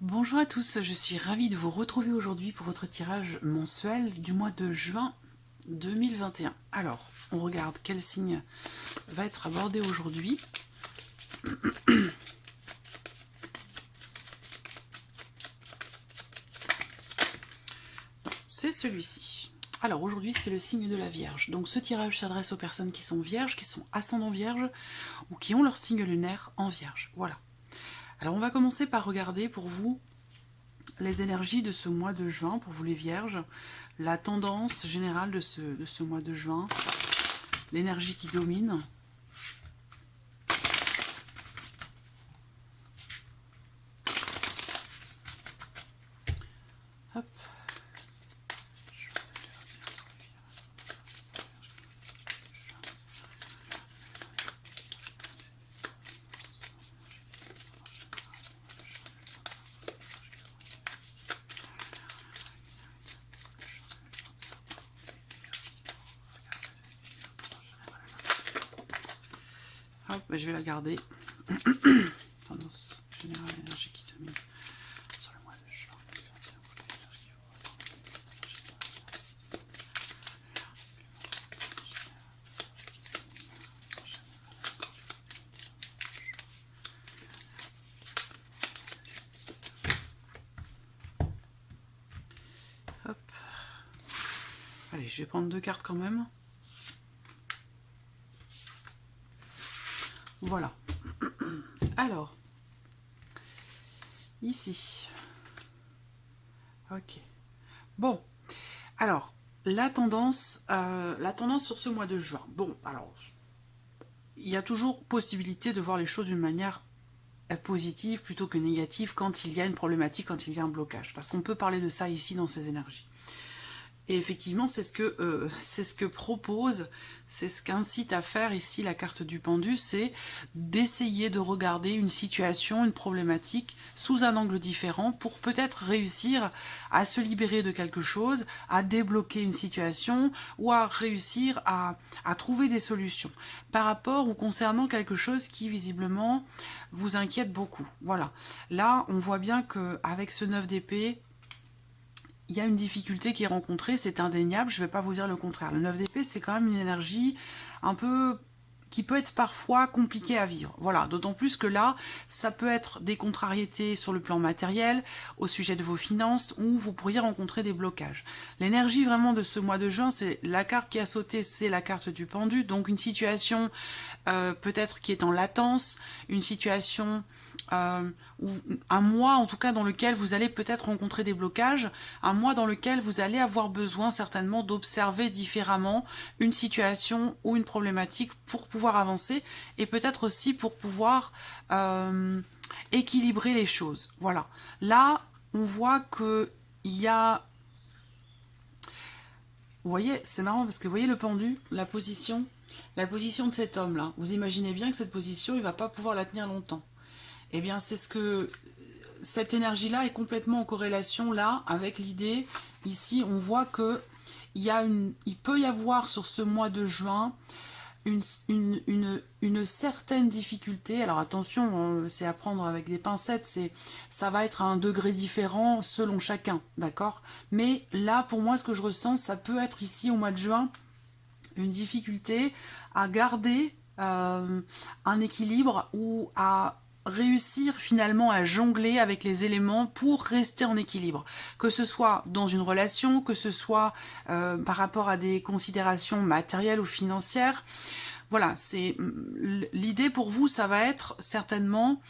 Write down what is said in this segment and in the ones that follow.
Bonjour à tous, je suis ravie de vous retrouver aujourd'hui pour votre tirage mensuel du mois de juin 2021. Alors, on regarde quel signe va être abordé aujourd'hui. C'est celui-ci. Alors aujourd'hui c'est le signe de la Vierge. Donc ce tirage s'adresse aux personnes qui sont vierges, qui sont ascendant vierge ou qui ont leur signe lunaire en Vierge. Voilà. Alors on va commencer par regarder pour vous les énergies de ce mois de juin, pour vous les vierges, la tendance générale de ce mois de juin, l'énergie qui domine. Hop. Hop, je vais la garder. Tendance générale, énergie qui domine sur le mois de juin. Hop. Allez, je vais prendre deux cartes quand même. Voilà. Alors, ici. Ok. Bon. Alors, la tendance sur ce mois de juin. Bon, alors, il y a toujours possibilité de voir les choses d'une manière positive plutôt que négative quand il y a une problématique, quand il y a un blocage. Parce qu'on peut parler de ça ici dans ces énergies. Et effectivement, c'est ce que propose, c'est ce qu'incite à faire ici la carte du pendu, c'est d'essayer de regarder une situation, une problématique sous un angle différent pour peut-être réussir à se libérer de quelque chose, à débloquer une situation ou à réussir à trouver des solutions par rapport ou concernant quelque chose qui visiblement vous inquiète beaucoup. Voilà. Là, on voit bien qu'avec ce 9 d'épée, il y a une difficulté qui est rencontrée, c'est indéniable, je ne vais pas vous dire le contraire. Le 9 d'épée, c'est quand même une énergie un peu qui peut être parfois compliquée à vivre. Voilà, d'autant plus que là, ça peut être des contrariétés sur le plan matériel, au sujet de vos finances, où vous pourriez rencontrer des blocages. L'énergie vraiment de ce mois de juin, c'est la carte qui a sauté, c'est la carte du pendu, donc une situation peut-être qui est en latence, une situation ou un mois en tout cas dans lequel vous allez peut-être rencontrer des blocages, un mois dans lequel vous allez avoir besoin certainement d'observer différemment une situation ou une problématique pour pouvoir avancer et peut-être aussi pour pouvoir équilibrer les choses. Voilà. Là, on voit que il y a... Vous voyez, c'est marrant parce que vous voyez le pendu, la position de cet homme-là. Vous imaginez bien que cette position, il ne va pas pouvoir la tenir longtemps. Eh bien, c'est ce que cette énergie-là est complètement en corrélation là avec l'idée. Ici, on voit que il peut y avoir sur ce mois de juin une certaine difficulté. Alors attention, c'est à prendre avec des pincettes, ça va être à un degré différent selon chacun, d'accord? Mais là, pour moi, ce que je ressens, ça peut être ici au mois de juin, une difficulté à garder un équilibre ou à réussir finalement à jongler avec les éléments pour rester en équilibre. Que ce soit dans une relation, que ce soit par rapport à des considérations matérielles ou financières. Voilà, c'est l'idée pour vous, ça va être certainement,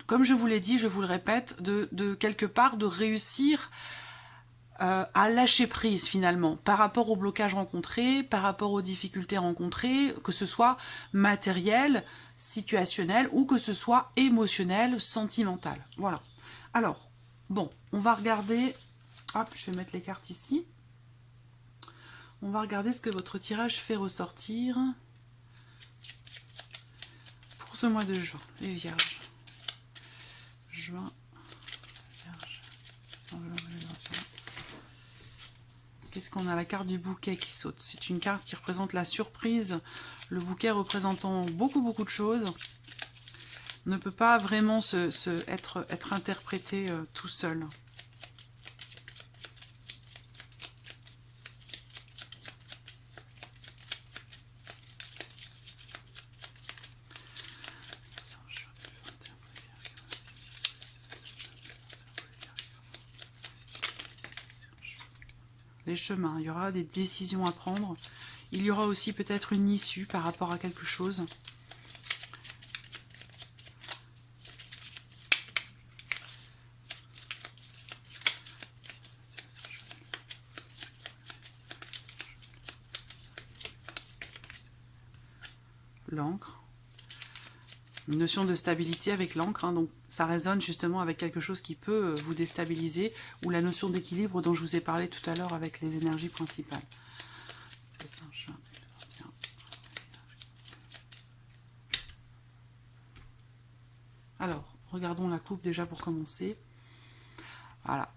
comme je vous l'ai dit, je vous le répète, de quelque part de réussir à lâcher prise finalement par rapport aux blocages rencontrés, par rapport aux difficultés rencontrées, que ce soit matériel, situationnel ou que ce soit émotionnel, sentimental. Voilà. Alors, bon, on va regarder, hop, je vais mettre les cartes ici. On va regarder ce que votre tirage fait ressortir pour ce mois de juin, les vierges. Juin, vierge. Qu'est-ce qu'on a? La carte du bouquet qui saute. C'est une carte qui représente la surprise. Le bouquet représentant beaucoup de choses. ne peut pas vraiment être interprété tout seul. Les chemins, il y aura des décisions à prendre. Il y aura aussi peut-être une issue par rapport à quelque chose. L'encre. Une notion de stabilité avec l'encre, hein, donc ça résonne justement avec quelque chose qui peut vous déstabiliser, ou la notion d'équilibre dont je vous ai parlé tout à l'heure avec les énergies principales. Alors, regardons la coupe déjà pour commencer. Voilà.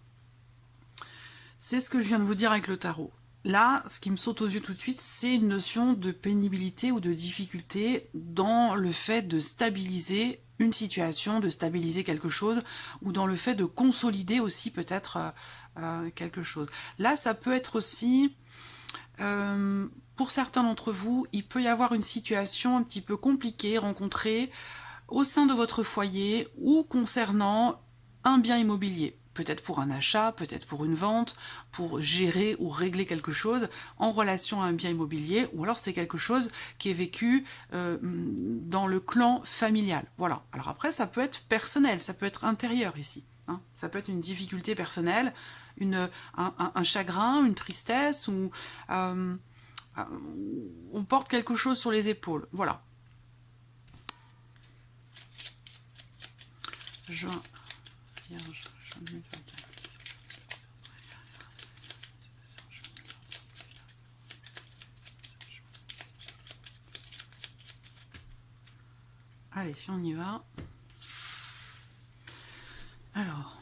C'est ce que je viens de vous dire avec le tarot. Là, ce qui me saute aux yeux tout de suite, c'est une notion de pénibilité ou de difficulté dans le fait de stabiliser une situation, de stabiliser quelque chose, ou dans le fait de consolider aussi peut-être quelque chose. Là, ça peut être aussi, pour certains d'entre vous, il peut y avoir une situation un petit peu compliquée rencontrée au sein de votre foyer ou concernant un bien immobilier. Peut-être pour un achat, peut-être pour une vente, pour gérer ou régler quelque chose en relation à un bien immobilier, ou alors c'est quelque chose qui est vécu dans le clan familial. Voilà. Alors après, ça peut être personnel, ça peut être intérieur ici. Hein. Ça peut être une difficulté personnelle, un chagrin, une tristesse, ou on porte quelque chose sur les épaules. Voilà. Juin, Vierge, janvier, allez, on y va. Alors,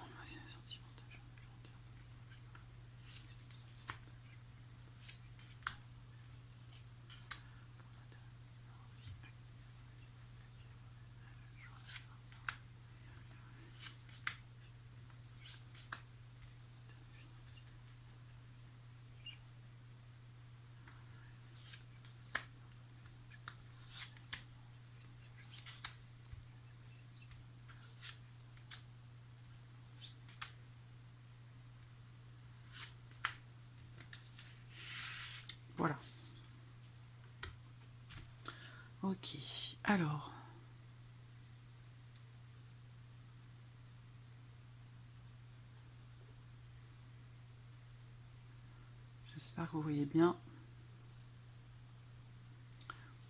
voilà. Ok, alors. J'espère que vous voyez bien.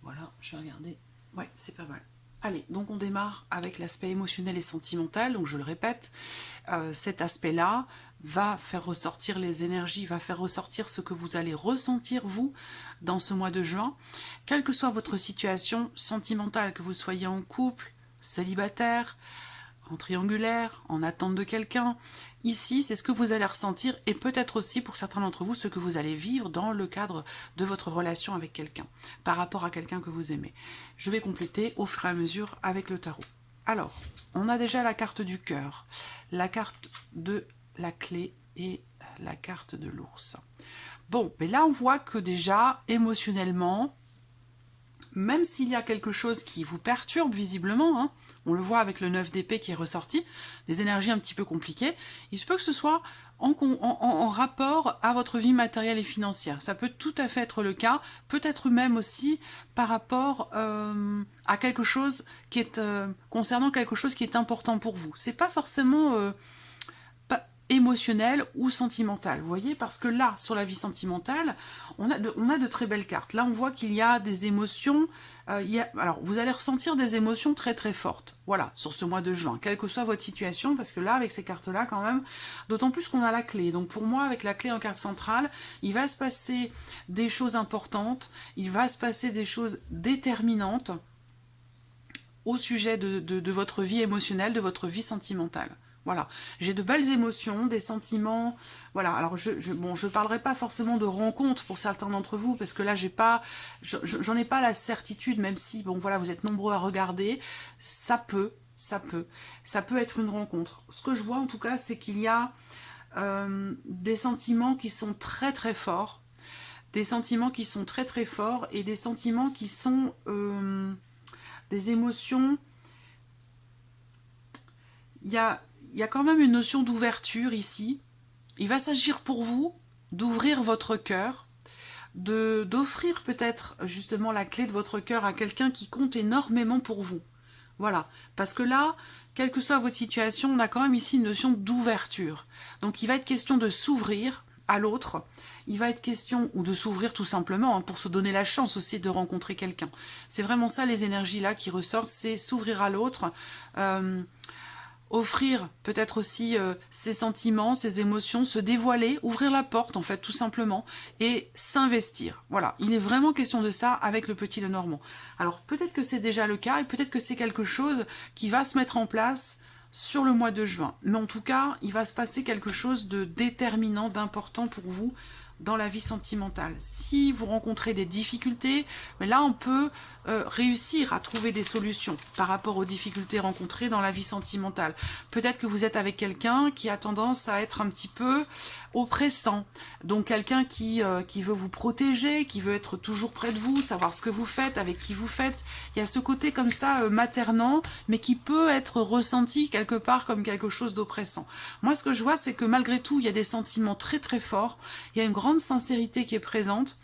Voilà, je vais regarder. Ouais, c'est pas mal. Allez, donc on démarre avec l'aspect émotionnel et sentimental. Donc je le répète, cet aspect-là va faire ressortir les énergies, va faire ressortir ce que vous allez ressentir, vous, dans ce mois de juin. Quelle que soit votre situation sentimentale, que vous soyez en couple, célibataire, en triangulaire, en attente de quelqu'un. Ici, c'est ce que vous allez ressentir et peut-être aussi pour certains d'entre vous ce que vous allez vivre dans le cadre de votre relation avec quelqu'un, par rapport à quelqu'un que vous aimez. Je vais compléter au fur et à mesure avec le tarot. Alors, on a déjà la carte du cœur, la carte de la clé et la carte de l'ours. Bon, mais là on voit que déjà, émotionnellement, même s'il y a quelque chose qui vous perturbe visiblement, hein, on le voit avec le 9 d'épée qui est ressorti, des énergies un petit peu compliquées, il se peut que ce soit en rapport à votre vie matérielle et financière. Ça peut tout à fait être le cas, peut-être même aussi par rapport à quelque chose qui est concernant quelque chose qui est important pour vous. C'est pas forcément émotionnel ou sentimental, vous voyez, parce que là, sur la vie sentimentale, on a de très belles cartes. Là, on voit qu'il y a des émotions, alors, vous allez ressentir des émotions très très fortes, voilà, sur ce mois de juin, quelle que soit votre situation, parce que là, avec ces cartes-là, quand même, d'autant plus qu'on a la clé. Donc, pour moi, avec la clé en carte centrale, il va se passer des choses importantes, il va se passer des choses déterminantes au sujet de votre vie émotionnelle, de votre vie sentimentale. Voilà, j'ai de belles émotions, des sentiments, voilà, alors je parlerai pas forcément de rencontres pour certains d'entre vous, parce que là, j'en ai pas la certitude, même si, bon, voilà, vous êtes nombreux à regarder, ça peut, ça peut être une rencontre. Ce que je vois en tout cas, c'est qu'il y a des sentiments qui sont très très forts, des sentiments qui sont très très forts et des sentiments qui sont des émotions. Il y a quand même une notion d'ouverture ici. Il va s'agir pour vous d'ouvrir votre cœur, d'offrir peut-être justement la clé de votre cœur à quelqu'un qui compte énormément pour vous. Voilà, parce que là, quelle que soit votre situation, on a quand même ici une notion d'ouverture. Donc il va être question de s'ouvrir à l'autre, il va être question, ou de s'ouvrir tout simplement, hein, pour se donner la chance aussi de rencontrer quelqu'un. C'est vraiment ça les énergies là qui ressortent, c'est s'ouvrir à l'autre, offrir peut-être aussi ses sentiments, ses émotions, se dévoiler, ouvrir la porte en fait tout simplement et s'investir. Voilà, il est vraiment question de ça avec le petit Lenormand. Alors peut-être que c'est déjà le cas et peut-être que c'est quelque chose qui va se mettre en place sur le mois de juin. Mais en tout cas, il va se passer quelque chose de déterminant, d'important pour vous dans la vie sentimentale. Si vous rencontrez des difficultés, mais là on peut réussir à trouver des solutions par rapport aux difficultés rencontrées dans la vie sentimentale. Peut-être que vous êtes avec quelqu'un qui a tendance à être un petit peu oppressant, donc quelqu'un qui veut vous protéger, qui veut être toujours près de vous, savoir ce que vous faites, avec qui vous faites. Il y a ce côté comme ça maternant, mais qui peut être ressenti quelque part comme quelque chose d'oppressant. Moi ce que je vois, c'est que malgré tout, il y a des sentiments très très forts, il y a une grande sincérité qui est présente.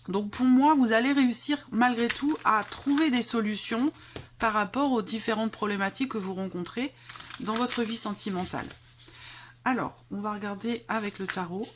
Donc pour moi, vous allez réussir malgré tout à trouver des solutions par rapport aux différentes problématiques que vous rencontrez dans votre vie sentimentale. Alors, on va regarder avec le tarot.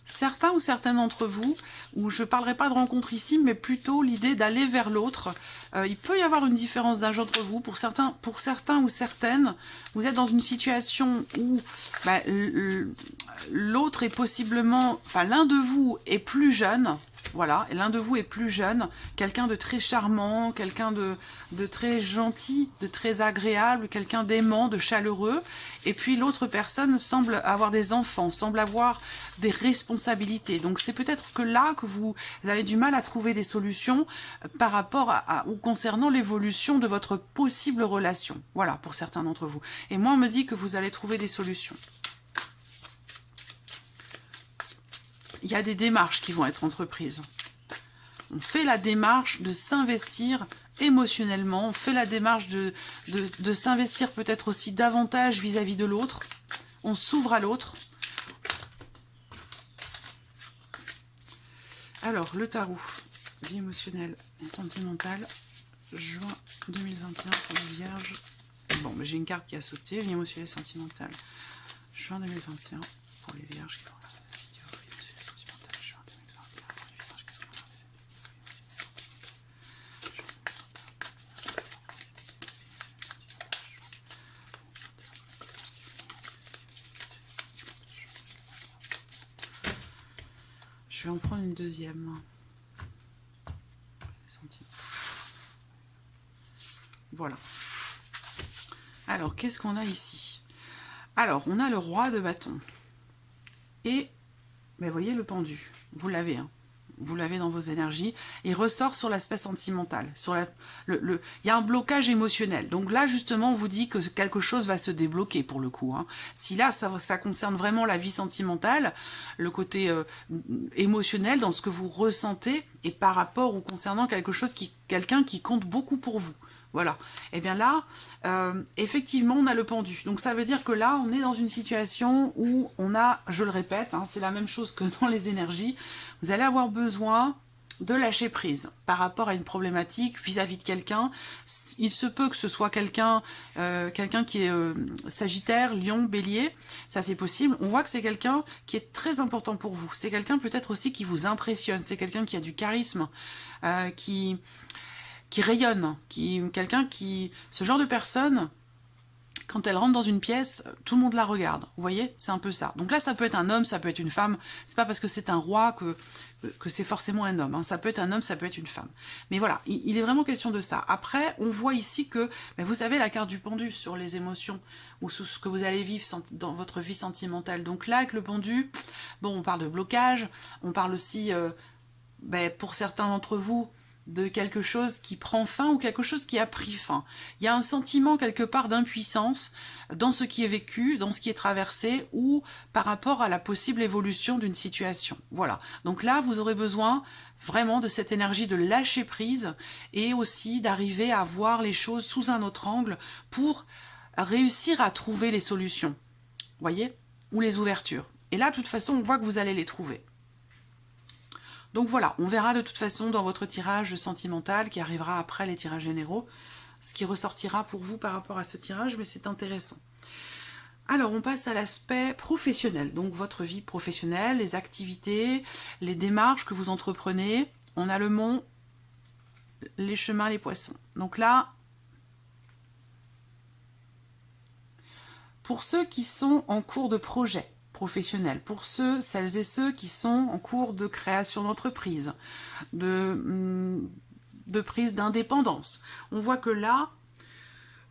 Certains ou certaines d'entre vous, où je ne parlerai pas de rencontre ici, mais plutôt l'idée d'aller vers l'autre. Il peut y avoir une différence d'âge entre vous. Pour certains ou certaines, vous êtes dans une situation où l'autre est possiblement, enfin l'un de vous est plus jeune, voilà, et l'un de vous est plus jeune, quelqu'un de très charmant, quelqu'un de très gentil, de très agréable, quelqu'un d'aimant, de chaleureux, et puis l'autre personne semble avoir des enfants, semble avoir des responsabilités. Donc c'est peut-être que là que vous avez du mal à trouver des solutions par rapport ou concernant l'évolution de votre possible relation. Voilà, pour certains d'entre vous. Et moi, on me dit que vous allez trouver des solutions. Il y a des démarches qui vont être entreprises. On fait la démarche de s'investir émotionnellement, on fait la démarche de s'investir peut-être aussi davantage vis-à-vis de l'autre. On s'ouvre à l'autre. Alors, le tarot, vie émotionnelle et sentimentale, juin 2021 pour les vierges. Bon, mais j'ai une carte qui a sauté, vie émotionnelle et sentimentale, juin 2021 pour les vierges. Je vais en prendre une deuxième. Voilà. Alors, qu'est-ce qu'on a ici? Alors, on a le roi de bâton. Et, vous voyez le pendu. Vous l'avez, hein. Vous l'avez dans vos énergies. Il ressort sur l'aspect sentimental. Il y a un blocage émotionnel. Donc là, justement, on vous dit que quelque chose va se débloquer pour le coup. Hein. Si là, ça concerne vraiment la vie sentimentale, le côté émotionnel dans ce que vous ressentez et par rapport ou concernant quelqu'un qui compte beaucoup pour vous. Voilà. Et bien là, effectivement, on a le pendu. Donc ça veut dire que là, on est dans une situation où on a, je le répète, hein, c'est la même chose que dans les énergies, vous allez avoir besoin de lâcher prise par rapport à une problématique vis-à-vis de quelqu'un. Il se peut que ce soit quelqu'un qui est Sagittaire, Lion, Bélier, ça c'est possible. On voit que c'est quelqu'un qui est très important pour vous. C'est quelqu'un peut-être aussi qui vous impressionne, c'est quelqu'un qui a du charisme, qui rayonne, ce genre de personne quand elle rentre dans une pièce, tout le monde la regarde. Vous voyez, c'est un peu ça. Donc là, ça peut être un homme, ça peut être une femme. C'est pas parce que c'est un roi que c'est forcément un homme. Hein. Ça peut être un homme, ça peut être une femme. Mais voilà, il est vraiment question de ça. Après, on voit ici que, vous savez, la carte du pendu sur les émotions ou sur ce que vous allez vivre dans votre vie sentimentale. Donc là, avec le pendu, bon, on parle de blocage, on parle aussi, pour certains d'entre vous, de quelque chose qui prend fin ou quelque chose qui a pris fin. Il y a un sentiment quelque part d'impuissance dans ce qui est vécu, dans ce qui est traversé ou par rapport à la possible évolution d'une situation. Voilà. Donc là, vous aurez besoin vraiment de cette énergie de lâcher prise et aussi d'arriver à voir les choses sous un autre angle pour réussir à trouver les solutions. Vous voyez? Ou les ouvertures. Et là, de toute façon, on voit que vous allez les trouver. Donc voilà, on verra de toute façon dans votre tirage sentimental qui arrivera après les tirages généraux, ce qui ressortira pour vous par rapport à ce tirage, mais c'est intéressant. Alors, on passe à l'aspect professionnel, donc votre vie professionnelle, les activités, les démarches que vous entreprenez. On a le mont, les chemins, les poissons. Donc là, pour ceux qui sont en cours de projet, professionnels, pour celles et ceux qui sont en cours de création d'entreprise, de prise d'indépendance. On voit que là,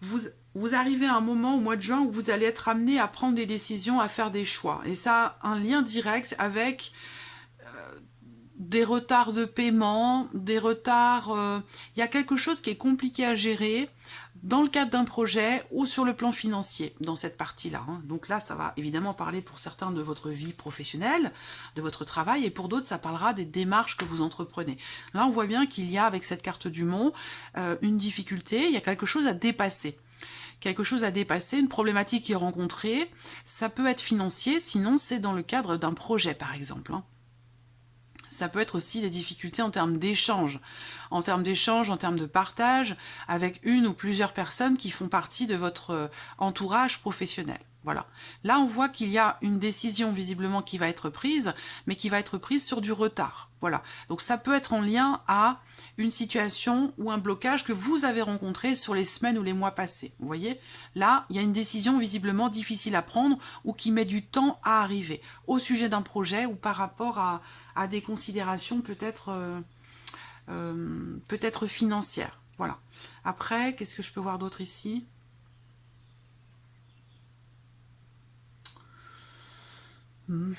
vous arrivez à un moment au mois de juin où vous allez être amené à prendre des décisions, à faire des choix. Et ça a un lien direct avec des retards de paiement, des retards... il y a quelque chose qui est compliqué à gérer dans le cadre d'un projet ou sur le plan financier, dans cette partie-là. Donc là, ça va évidemment parler pour certains de votre vie professionnelle, de votre travail, et pour d'autres, ça parlera des démarches que vous entreprenez. Là, on voit bien qu'il y a, avec cette carte du Mont, une difficulté, il y a quelque chose à dépasser. Quelque chose à dépasser, une problématique qui est rencontrée, ça peut être financier, sinon c'est dans le cadre d'un projet, par exemple. Ça peut être aussi des difficultés en termes d'échange, en termes de partage avec une ou plusieurs personnes qui font partie de votre entourage professionnel. Voilà. Là, on voit qu'il y a une décision visiblement qui va être prise, mais qui va être prise sur du retard. Voilà. Donc ça peut être en lien à une situation ou un blocage que vous avez rencontré sur les semaines ou les mois passés. Vous voyez? Là, il y a une décision visiblement difficile à prendre ou qui met du temps à arriver au sujet d'un projet ou par rapport à des considérations peut-être financières. Voilà. Après, qu'est-ce que je peux voir d'autre ici? Il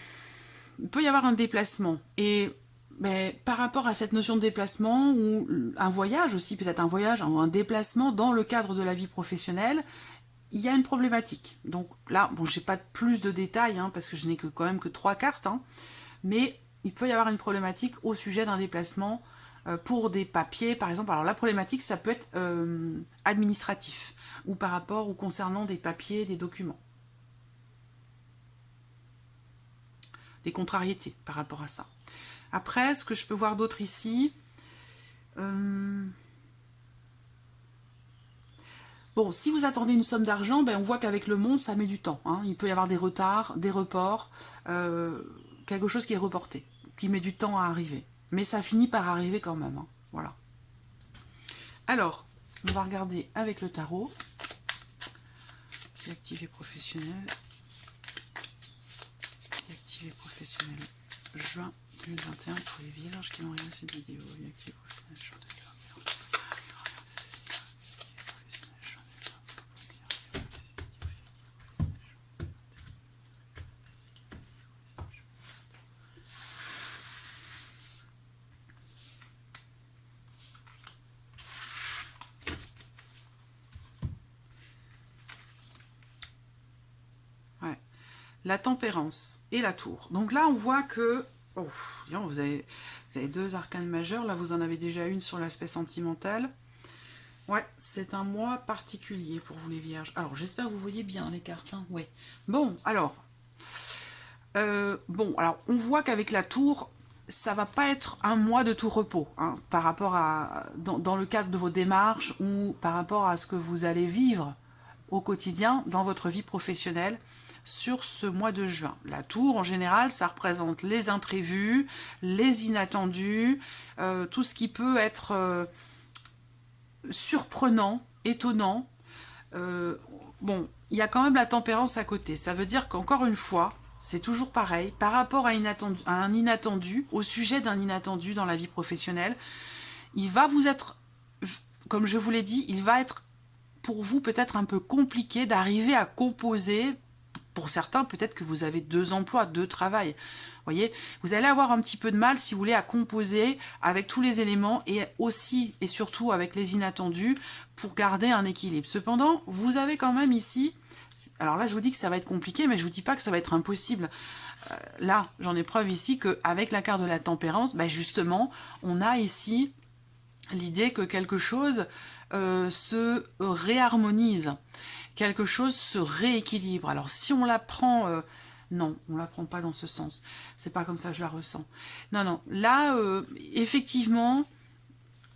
peut y avoir un déplacement. Et par rapport à cette notion de déplacement, ou un voyage aussi, peut-être un voyage ou un déplacement dans le cadre de la vie professionnelle, il y a une problématique. Donc là, bon, j'ai pas plus de détails, parce que je n'ai quand même que 3 cartes, mais il peut y avoir une problématique au sujet d'un déplacement pour des papiers, par exemple. Alors la problématique, ça peut être administratif, ou par rapport ou concernant des papiers, des documents. Des contrariétés par rapport à ça. Après, ce que je peux voir d'autre ici... Bon, si vous attendez une somme d'argent, on voit qu'avec le monde, ça met du temps. Il peut y avoir des retards, des reports, quelque chose qui est reporté, qui met du temps à arriver. Mais ça finit par arriver quand même. Voilà. Alors, on va regarder avec le tarot. Activé professionnel. Activé professionnel. Juin 2021 pour les vierges qui n'ont rien fait de vidéo. Activé professionnel. Jour de la tempérance et la tour. Donc là, on voit que... Oh, vous avez 2 arcanes majeures. Là, vous en avez déjà une sur l'aspect sentimental. Ouais, c'est un mois particulier pour vous les vierges. Alors, j'espère que vous voyez bien les cartes. Ouais. Bon, alors... on voit qu'avec la tour, ça va pas être un mois de tout repos, par rapport à... Dans le cadre de vos démarches ou par rapport à ce que vous allez vivre au quotidien dans votre vie professionnelle sur ce mois de juin. La tour, en général, ça représente les imprévus, les inattendus, tout ce qui peut être surprenant, étonnant. il y a quand même la tempérance à côté. Ça veut dire qu'encore une fois, c'est toujours pareil, par rapport à un inattendu, au sujet d'un inattendu dans la vie professionnelle, il va vous être, comme je vous l'ai dit, il va être pour vous peut-être un peu compliqué d'arriver à composer. Pour certains, peut-être que vous avez 2 emplois, 2 travails. Vous voyez, vous allez avoir un petit peu de mal, si vous voulez, à composer avec tous les éléments et aussi et surtout avec les inattendus pour garder un équilibre. Cependant, vous avez quand même ici, alors là je vous dis que ça va être compliqué, mais je vous dis pas que ça va être impossible. Là, j'en ai preuve ici qu'avec la carte de la tempérance, ben justement, on a ici l'idée que quelque chose se réharmonise, quelque chose se rééquilibre. Alors si on la prend, non, on la prend pas dans ce sens. C'est pas comme ça que je la ressens. Non, non. Là, effectivement,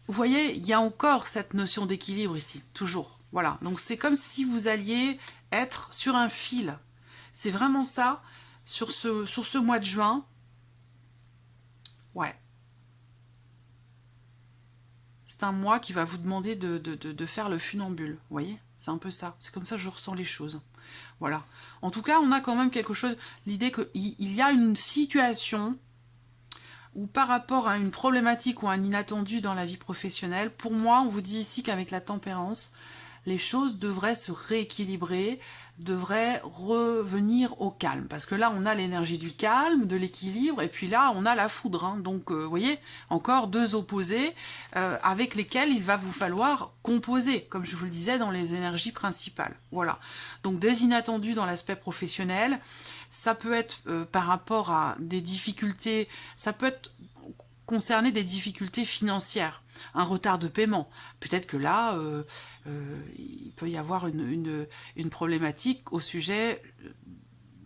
vous voyez, il y a encore cette notion d'équilibre ici, toujours. Voilà. Donc c'est comme si vous alliez être sur un fil. C'est vraiment ça sur ce mois de juin. Ouais. C'est un mois qui va vous demander de faire le funambule, vous voyez? C'est un peu ça, c'est comme ça que je ressens les choses. Voilà. En tout cas, on a quand même quelque chose, l'idée qu'il y a une situation où par rapport à une problématique ou un inattendu dans la vie professionnelle, pour moi, on vous dit ici qu'avec la tempérance, les choses devraient se rééquilibrer, devraient revenir au calme. Parce que là, on a l'énergie du calme, de l'équilibre, et puis là, on a la foudre. Hein. Donc, vous voyez, encore 2 opposés avec lesquels il va vous falloir composer, comme je vous le disais, dans les énergies principales. Voilà. Donc, des inattendus dans l'aspect professionnel, ça peut être par rapport à des difficultés, ça peut être concerner des difficultés financières, un retard de paiement. Peut-être que là, il peut y avoir une problématique au sujet,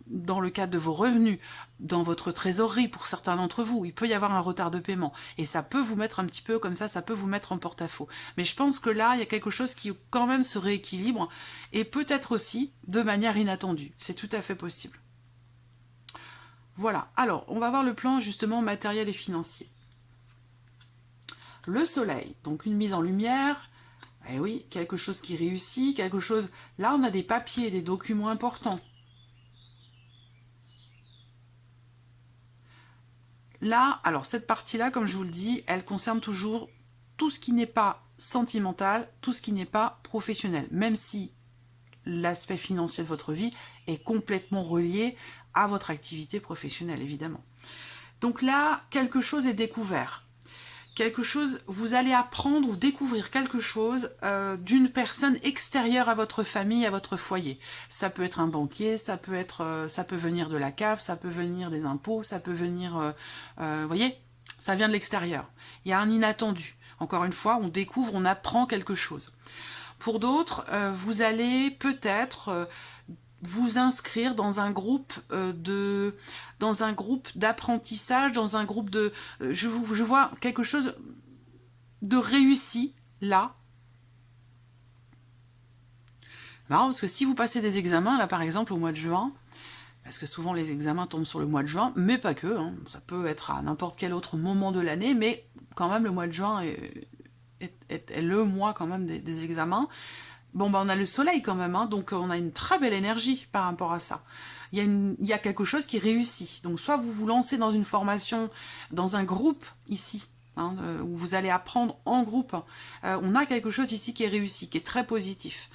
dans le cadre de vos revenus, dans votre trésorerie pour certains d'entre vous, il peut y avoir un retard de paiement. Et ça peut vous mettre un petit peu comme ça peut vous mettre en porte-à-faux. Mais je pense que là, il y a quelque chose qui quand même se rééquilibre, et peut-être aussi de manière inattendue. C'est tout à fait possible. Voilà, alors on va voir le plan justement matériel et financier. Le soleil, donc une mise en lumière, eh oui, quelque chose qui réussit, quelque chose... Là, on a des papiers, des documents importants. Là, alors cette partie-là, comme je vous le dis, elle concerne toujours tout ce qui n'est pas sentimental, tout ce qui n'est pas professionnel, même si l'aspect financier de votre vie est complètement relié à votre activité professionnelle, évidemment. Donc là, quelque chose est découvert. Quelque chose, vous allez apprendre ou découvrir quelque chose d'une personne extérieure à votre famille, à votre foyer. Ça peut être un banquier, ça peut venir de la CAF, ça peut venir des impôts, ça peut venir, vous voyez, ça vient de l'extérieur. Il y a un inattendu. Encore une fois, on découvre, on apprend quelque chose. Pour d'autres, vous allez peut-être vous inscrire dans un groupe d'apprentissage, dans un groupe de... je vois quelque chose de réussi, là. Marrant, parce que si vous passez des examens, là par exemple au mois de juin, parce que souvent les examens tombent sur le mois de juin, mais pas que, hein, ça peut être à n'importe quel autre moment de l'année, mais quand même le mois de juin est le mois quand même des examens. Bon, ben on a le soleil quand même, hein, donc on a une très belle énergie par rapport à ça. Il y a quelque chose qui réussit. Donc soit vous vous lancez dans une formation, dans un groupe ici, hein, où vous allez apprendre en groupe. On a quelque chose ici qui est réussi, qui est très positif.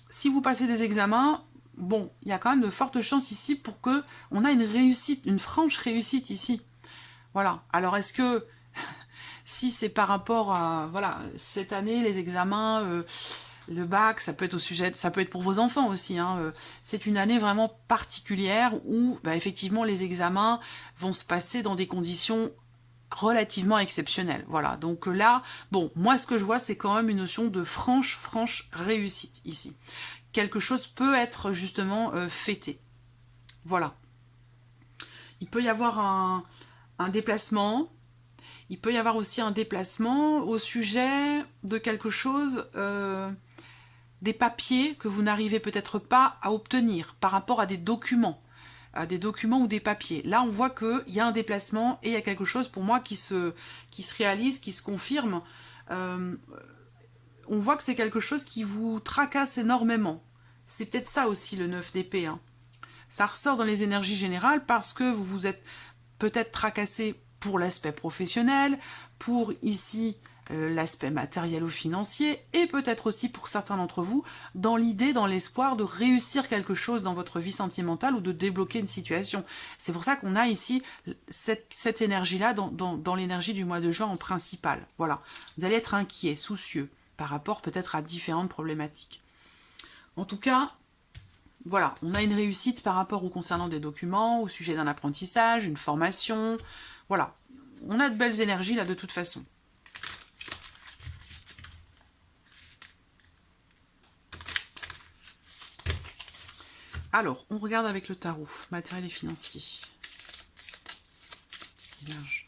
Si vous passez des examens, bon, il y a quand même de fortes chances ici pour que on a une réussite, une franche réussite ici. Voilà. Alors est-ce que si c'est par rapport à voilà cette année les examens le bac, ça peut être au sujet, ça peut être pour vos enfants aussi. Hein. C'est une année vraiment particulière où, bah, effectivement, les examens vont se passer dans des conditions relativement exceptionnelles. Voilà. Donc là, bon, moi, ce que je vois, c'est quand même une notion de franche réussite ici. Quelque chose peut être justement fêté. Voilà. Il peut y avoir un déplacement. Il peut y avoir aussi un déplacement au sujet de quelque chose... des papiers que vous n'arrivez peut-être pas à obtenir par rapport à des documents ou des papiers. Là, on voit qu'il y a un déplacement et il y a quelque chose pour moi qui se réalise, qui se confirme. On voit que c'est quelque chose qui vous tracasse énormément. C'est peut-être ça aussi le 9 d'épée, hein. Ça ressort dans les énergies générales parce que vous vous êtes peut-être tracassé pour l'aspect professionnel, pour ici l'aspect matériel ou financier, et peut-être aussi pour certains d'entre vous, dans l'idée, dans l'espoir de réussir quelque chose dans votre vie sentimentale ou de débloquer une situation. C'est pour ça qu'on a ici cette énergie-là dans l'énergie du mois de juin en principal. Voilà, vous allez être inquiet, soucieux, par rapport peut-être à différentes problématiques. En tout cas, voilà, on a une réussite par rapport ou concernant des documents, au sujet d'un apprentissage, une formation. Voilà, on a de belles énergies là de toute façon. Alors, on regarde avec le tarot, matériel et financier. Vierge.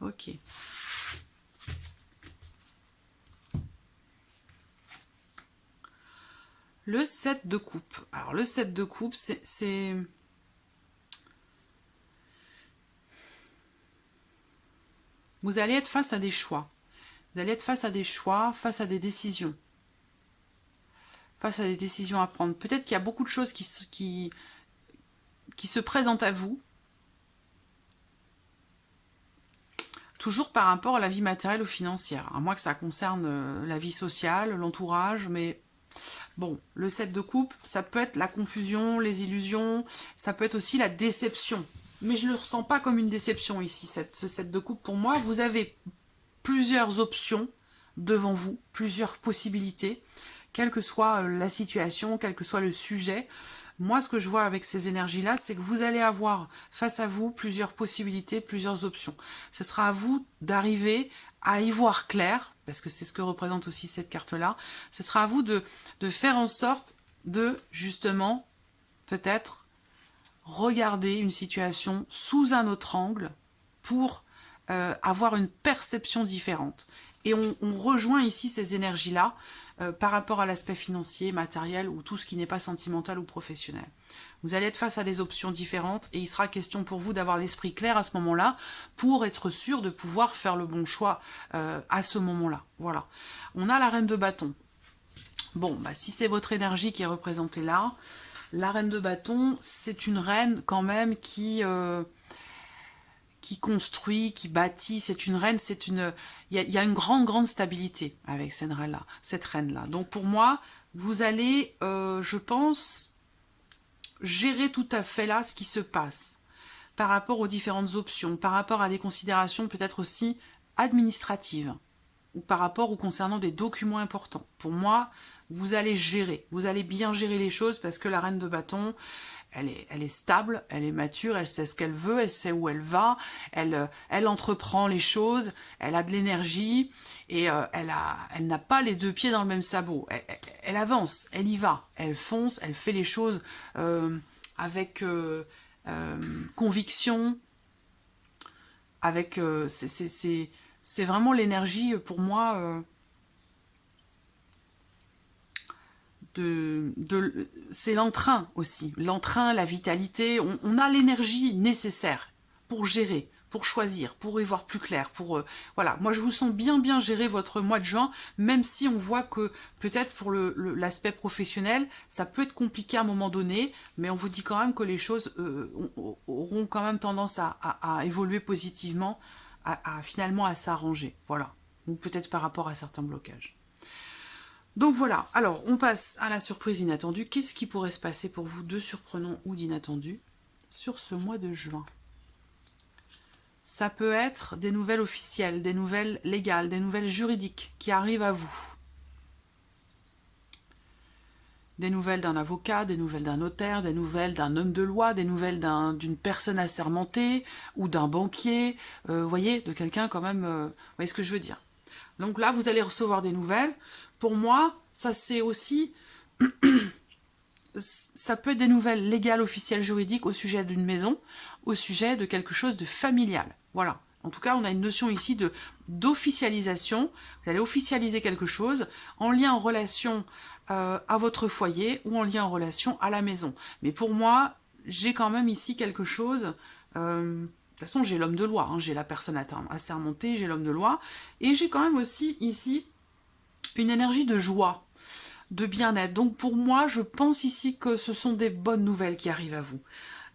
Ok. Le 7 de coupe. Alors, le 7 de coupe, c'est... Vous allez être face à des choix. Vous allez être face à des choix, face à des décisions. Face à des décisions à prendre. Peut-être qu'il y a beaucoup de choses qui se présentent à vous. Toujours par rapport à la vie matérielle ou financière. À moins que ça concerne la vie sociale, l'entourage, mais... Bon, le 7 de coupe, ça peut être la confusion, les illusions, ça peut être aussi la déception. Mais je ne le ressens pas comme une déception ici, ce 7 de coupe. Pour moi, vous avez plusieurs options devant vous, plusieurs possibilités, quelle que soit la situation, quel que soit le sujet. Moi, ce que je vois avec ces énergies-là, c'est que vous allez avoir face à vous plusieurs possibilités, plusieurs options. Ce sera à vous d'arriver à y voir clair, parce que c'est ce que représente aussi cette carte-là. Ce sera à vous de faire en sorte de, justement, peut-être, regarder une situation sous un autre angle pour avoir une perception différente. Et on rejoint ici ces énergies-là par rapport à l'aspect financier, matériel ou tout ce qui n'est pas sentimental ou professionnel. Vous allez être face à des options différentes et il sera question pour vous d'avoir l'esprit clair à ce moment-là pour être sûr de pouvoir faire le bon choix à ce moment-là. Voilà. On a la reine de bâton. Bon, bah, si c'est votre énergie qui est représentée là, la reine de bâton, c'est une reine quand même qui construit, qui bâtit, c'est une reine, il y a une grande stabilité avec cette reine-là. Donc pour moi, vous allez, je pense, gérer tout à fait là ce qui se passe par rapport aux différentes options, par rapport à des considérations peut-être aussi administratives, ou par rapport ou concernant des documents importants. Pour moi, vous allez bien gérer les choses parce que la reine de bâton, elle est stable, elle est mature, elle sait ce qu'elle veut, elle sait où elle va, elle entreprend les choses, elle a de l'énergie et elle n'a pas les deux pieds dans le même sabot. Elle avance, elle y va, elle fonce, elle fait les choses avec conviction, avec c'est vraiment l'énergie pour moi c'est l'entrain aussi, l'entrain, la vitalité, on a l'énergie nécessaire pour gérer, pour choisir, pour y voir plus clair, pour voilà, moi je vous sens bien gérer votre mois de juin, même si on voit que peut-être pour l'aspect professionnel, ça peut être compliqué à un moment donné, mais on vous dit quand même que les choses auront quand même tendance à évoluer positivement, finalement à s'arranger, voilà, ou peut-être par rapport à certains blocages. Donc voilà, alors on passe à la surprise inattendue. Qu'est-ce qui pourrait se passer pour vous de surprenant ou d'inattendu sur ce mois de juin? Ça peut être des nouvelles officielles, des nouvelles légales, des nouvelles juridiques qui arrivent à vous. Des nouvelles d'un avocat, des nouvelles d'un notaire, des nouvelles d'un homme de loi, des nouvelles d'une personne assermentée ou d'un banquier, vous voyez, de quelqu'un quand même, vous voyez ce que je veux dire. Donc là, vous allez recevoir des nouvelles. Pour moi, ça c'est aussi Ça peut être des nouvelles légales, officielles, juridiques au sujet d'une maison, au sujet de quelque chose de familial. Voilà. En tout cas, on a une notion ici d'officialisation. Vous allez officialiser quelque chose en lien, en relation à votre foyer ou en lien, en relation à la maison. Mais pour moi, j'ai quand même ici quelque chose... de toute façon, j'ai l'homme de loi, hein, j'ai la personne assermentée, j'ai l'homme de loi. Et j'ai quand même aussi ici une énergie de joie, de bien-être. Donc pour moi, je pense ici que ce sont des bonnes nouvelles qui arrivent à vous.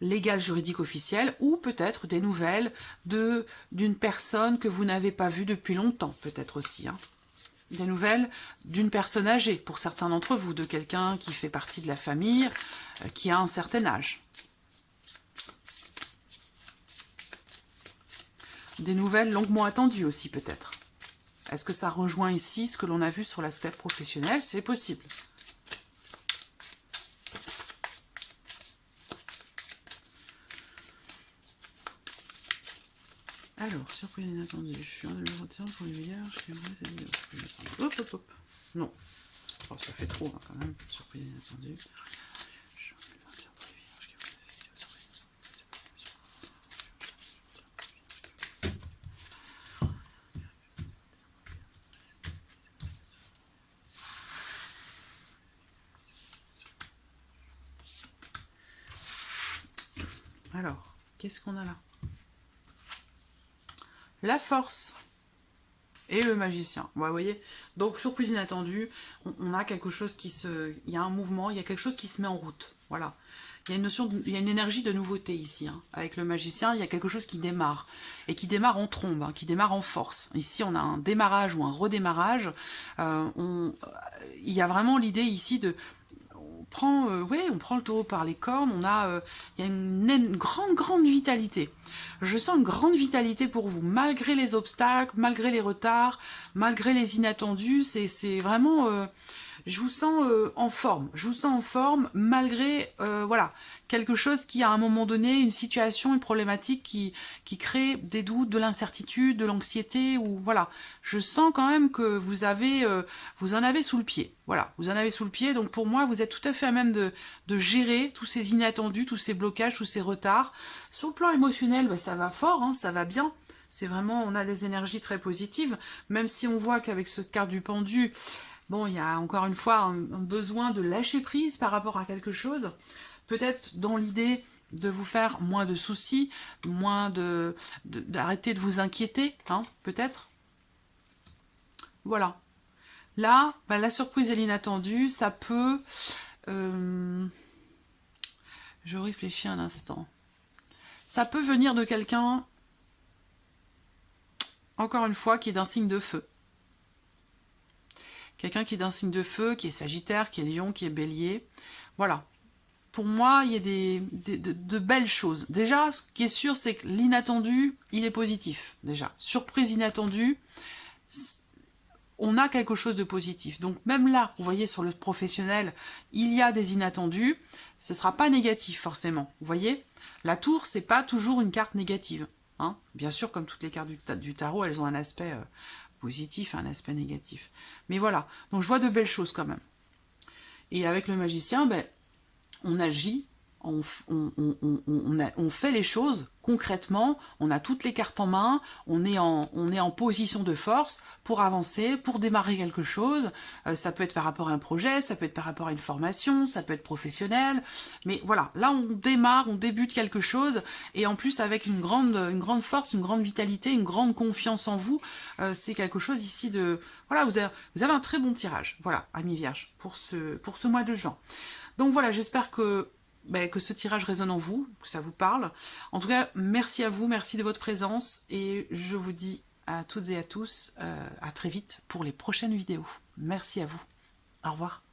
Légales, juridiques, officielles, ou peut-être des nouvelles d'une personne que vous n'avez pas vue depuis longtemps, peut-être aussi. Hein. Des nouvelles d'une personne âgée, pour certains d'entre vous, de quelqu'un qui fait partie de la famille, qui a un certain âge. Des nouvelles longuement attendues aussi, peut-être. Est-ce que ça rejoint ici ce que l'on a vu sur l'aspect professionnel? C'est possible. Alors, surprise inattendue. Je suis en numéro de séance pour les vierges. Hop, hop, hop. Non. Oh, ça fait trop, hein, quand même. Surprise inattendue. Alors, qu'est-ce qu'on a là? La force et le magicien. Ouais, vous voyez, donc surprise inattendue, on a quelque chose qui se... Il y a un mouvement, il y a quelque chose qui se met en route. Voilà. Il y a une notion, il y a une énergie de nouveauté ici. Hein. Avec le magicien, il y a quelque chose qui démarre. Et qui démarre en trombe, hein, qui démarre en force. Ici, on a un démarrage ou un redémarrage. Il y a vraiment l'idée ici de... on prend le taureau par les cornes, il y a une grande vitalité. Je sens une grande vitalité pour vous, malgré les obstacles, malgré les retards, malgré les inattendus, c'est vraiment... je vous sens en forme, malgré voilà, quelque chose qui à un moment donné, une situation, une problématique qui crée des doutes, de l'incertitude, de l'anxiété, ou voilà, je sens quand même que vous en avez sous le pied, voilà, vous en avez sous le pied, donc pour moi vous êtes tout à fait à même de gérer tous ces inattendus, tous ces blocages, tous ces retards. Sur le plan émotionnel, bah, ça va fort, hein, ça va bien. C'est vraiment, on a des énergies très positives, même si on voit qu'avec cette carte du pendu, bon, il y a encore une fois un besoin de lâcher prise par rapport à quelque chose. Peut-être dans l'idée de vous faire moins de soucis, moins d'arrêter de vous inquiéter, hein, peut-être. Voilà. Là, bah, la surprise et l'inattendu, ça peut... je réfléchis un instant. Ça peut venir de quelqu'un, encore une fois, qui est d'un signe de feu. Quelqu'un qui est d'un signe de feu, qui est Sagittaire, qui est Lion, qui est Bélier. Voilà. Pour moi, il y a de belles choses. Déjà, ce qui est sûr, c'est que l'inattendu, il est positif. Déjà, surprise inattendue, on a quelque chose de positif. Donc même là, vous voyez, sur le professionnel, il y a des inattendus. Ce ne sera pas négatif, forcément. Vous voyez, la tour, c'est pas toujours une carte négative. Hein, bien sûr, comme toutes les cartes du tarot, elles ont un aspect... positif, un aspect négatif. Mais voilà, donc je vois de belles choses quand même. Et avec le magicien, ben, on agit, on fait les choses concrètement, on a toutes les cartes en main, on est en position de force pour avancer, pour démarrer quelque chose. Ça peut être par rapport à un projet, ça peut être par rapport à une formation, ça peut être professionnel. Mais voilà, là on démarre, on débute quelque chose, et en plus avec une grande force, une grande vitalité, une grande confiance en vous. C'est quelque chose ici de... Voilà, vous avez un très bon tirage, voilà, amis vierges, pour ce mois de juin. Donc voilà, j'espère que ce tirage résonne en vous, que ça vous parle. En tout cas, merci à vous, merci de votre présence, et je vous dis à toutes et à tous, à très vite pour les prochaines vidéos. Merci à vous. Au revoir.